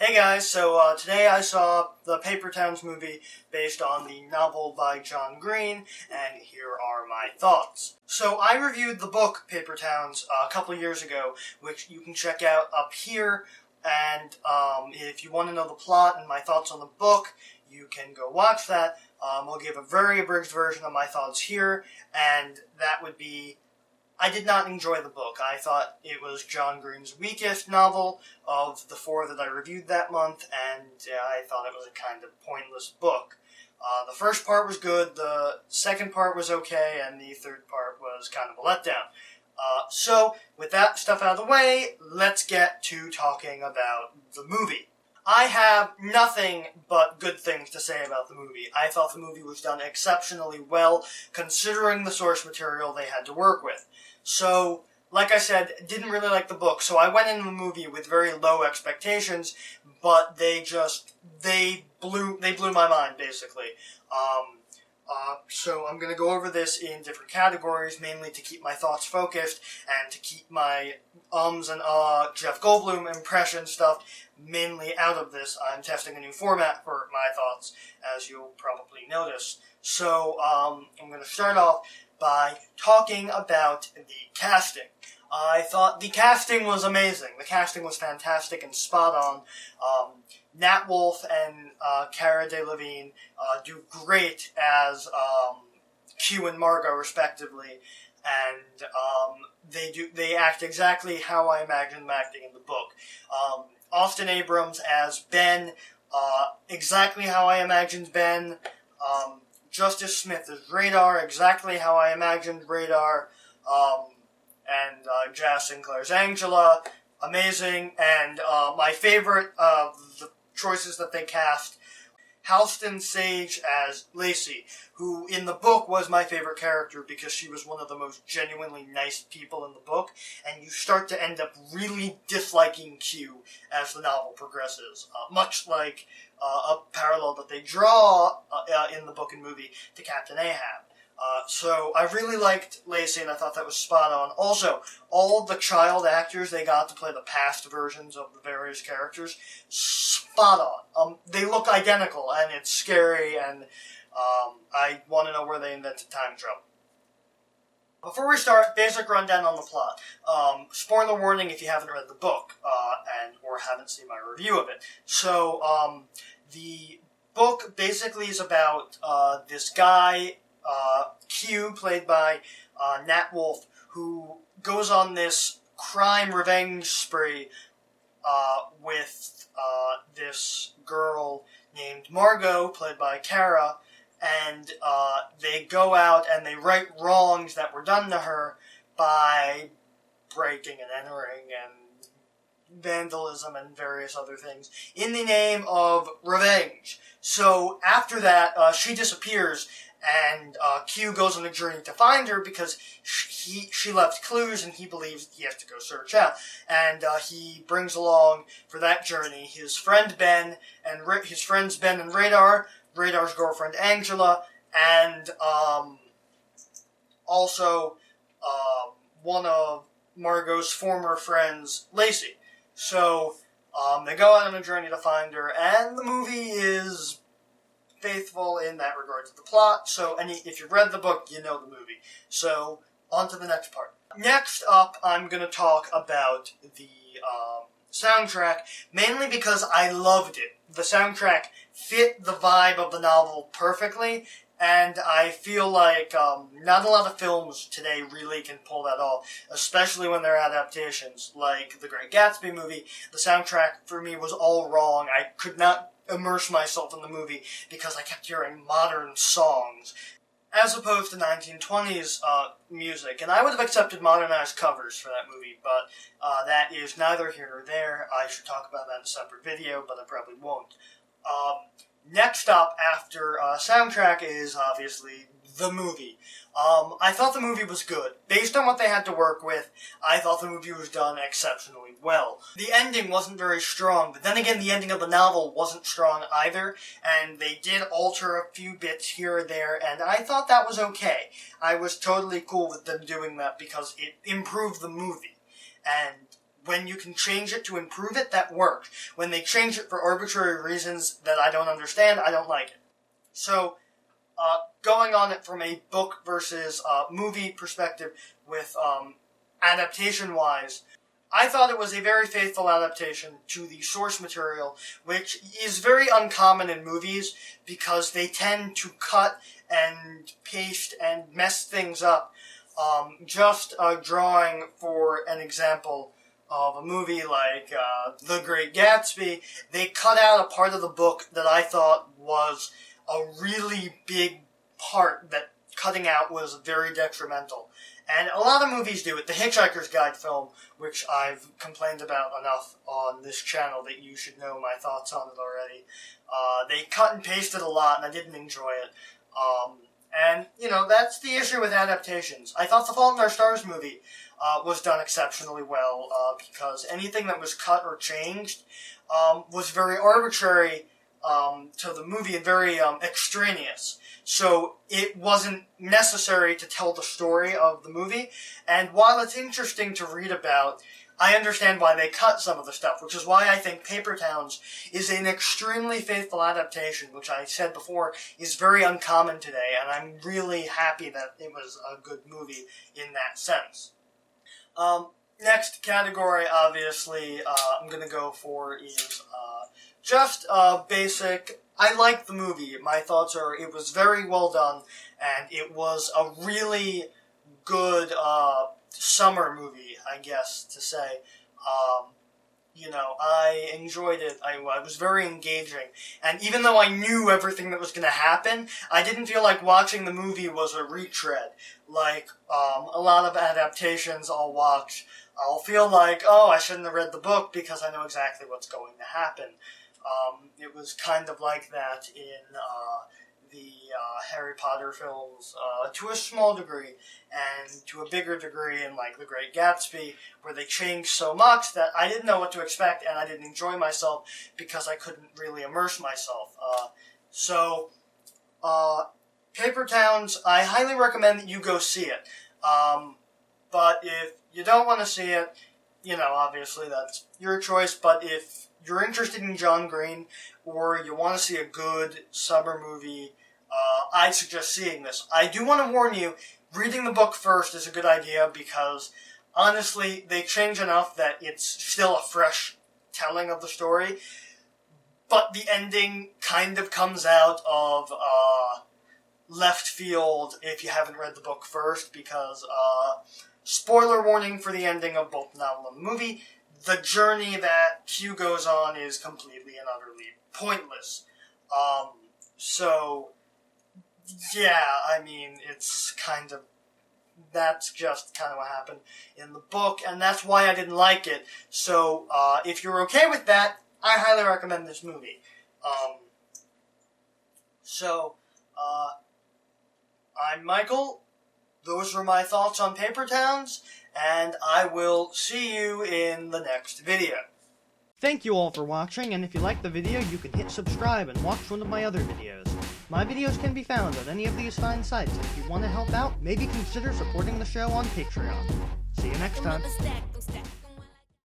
Hey guys, today I saw the Paper Towns movie based on the novel by John Green, and here are my thoughts. So I reviewed the book Paper Towns a couple years ago, which you can check out up here, and if you want to know the plot and my thoughts on the book, you can go watch that. I'll give a very abridged version of my thoughts here, and that would be, I did not enjoy the book. I thought it was John Green's weakest novel of the four that I reviewed that month, and I thought it was a kind of pointless book. The first part was good, the second part was okay, and the third part was kind of a letdown. So, with that stuff out of the way, let's get to talking about the movie. I have nothing but good things to say about the movie. I thought the movie was done exceptionally well, considering the source material they had to work with. So, like I said, didn't really like the book, so I went into the movie with very low expectations, but they blew my mind, basically. So I'm going to go over this in different categories, mainly to keep my thoughts focused, and to keep my ums and Jeff Goldblum impression stuff mainly out of this. I'm testing a new format for my thoughts, as you'll probably notice. So, I'm going to start off by talking about the casting. I thought the casting was amazing. The casting was fantastic and spot on. Nat Wolff and Cara Delevingne do great as Q and Margot, respectively, and they act exactly how I imagined them acting in the book. Austin Abrams as Ben, exactly how I imagined Ben. Justice Smith as Radar, exactly how I imagined Radar, and Jazz Sinclair's Angela, amazing, and my favorite of the choices that they cast, Halston Sage as Lacey, who in the book was my favorite character because she was one of the most genuinely nice people in the book, and you start to end up really disliking Q as the novel progresses, much like a parallel that they draw in the book and movie to Captain Ahab. So I really liked Lacey, and I thought that was spot on. Also, all the child actors they got to play the past versions of the various characters, spot on. They look identical, and it's scary, and I want to know where they invented time travel. Before we start, basic rundown on the plot. Spoiler warning if you haven't read the book, or haven't seen my review of it. So, the book basically is about this guy, Q, played by Nat Wolff, who goes on this crime revenge spree with this girl named Margot, played by Cara, and they go out and they right wrongs that were done to her by breaking and entering and vandalism and various other things in the name of revenge. So after that, she disappears, and Q goes on a journey to find her because she left clues, and he believes he has to go search out. And he brings along for that journey his friend Ben and his friends Ben and Radar, Radar's girlfriend Angela, and also one of Margot's former friends, Lacey. So they go out on a journey to find her, and the movie is faithful in that regard to the plot. So if you've read the book, you know the movie. So on to the next part. Next up, I'm going to talk about the soundtrack, mainly because I loved it. The soundtrack fit the vibe of the novel perfectly, and I feel like not a lot of films today really can pull that off, especially when they're adaptations, like the Great Gatsby movie. The soundtrack for me was all wrong. I could not immerse myself in the movie because I kept hearing modern songs, as opposed to 1920s music. And I would have accepted modernized covers for that movie, but that is neither here nor there. I should talk about that in a separate video, but I probably won't. Next up after soundtrack is obviously the movie. I thought the movie was good. Based on what they had to work with, I thought the movie was done exceptionally well. The ending wasn't very strong, but then again, the ending of the novel wasn't strong either, and they did alter a few bits here or there, and I thought that was okay. I was totally cool with them doing that because it improved the movie. And when you can change it to improve it, that works. When they change it for arbitrary reasons that I don't understand, I don't like it. So, going on it from a book versus movie perspective with adaptation-wise, I thought it was a very faithful adaptation to the source material, which is very uncommon in movies because they tend to cut and paste and mess things up. Just drawing for an example of a movie like The Great Gatsby, they cut out a part of the book that I thought was a really big part that cutting out was very detrimental. And a lot of movies do it. The Hitchhiker's Guide film, which I've complained about enough on this channel that you should know my thoughts on it already. They cut and pasted a lot, and I didn't enjoy it. And, you know, that's the issue with adaptations. I thought the Fault in Our Stars movie was done exceptionally well, because anything that was cut or changed was very arbitrary to the movie and very extraneous. So it wasn't necessary to tell the story of the movie. And while it's interesting to read about, I understand why they cut some of the stuff, which is why I think Paper Towns is an extremely faithful adaptation, which I said before is very uncommon today, and I'm really happy that it was a good movie in that sense. Next category, obviously, I'm going to go for is just basic. I like the movie. My thoughts are it was very well done, and it was a really good summer movie, I guess, to say. You know, I enjoyed it. I was very engaging. And even though I knew everything that was going to happen, I didn't feel like watching the movie was a retread. Like, a lot of adaptations I'll watch, I'll feel like, oh, I shouldn't have read the book because I know exactly what's going to happen. It was kind of like that in the Harry Potter films to a small degree, and to a bigger degree in like The Great Gatsby, where they changed so much that I didn't know what to expect and I didn't enjoy myself because I couldn't really immerse myself. Paper Towns, I highly recommend that you go see it. But if you don't want to see it, you know, obviously that's your choice, but if you're interested in John Green, or you want to see a good summer movie, I'd suggest seeing this. I do want to warn you, reading the book first is a good idea because, honestly, they change enough that it's still a fresh telling of the story, but the ending kind of comes out of left field if you haven't read the book first, because, spoiler warning for the ending of both the novel and the movie, the journey that Q goes on is completely and utterly pointless. So, yeah, I mean, it's kind of, that's just kind of what happened in the book, and that's why I didn't like it. So, if you're okay with that, I highly recommend this movie. I'm Michael. Those were my thoughts on Paper Towns, and I will see you in the next video. Thank you all for watching, and if you liked the video, you can hit subscribe and watch one of my other videos. My videos can be found on any of these fine sites, and if you want to help out, maybe consider supporting the show on Patreon. See you next time.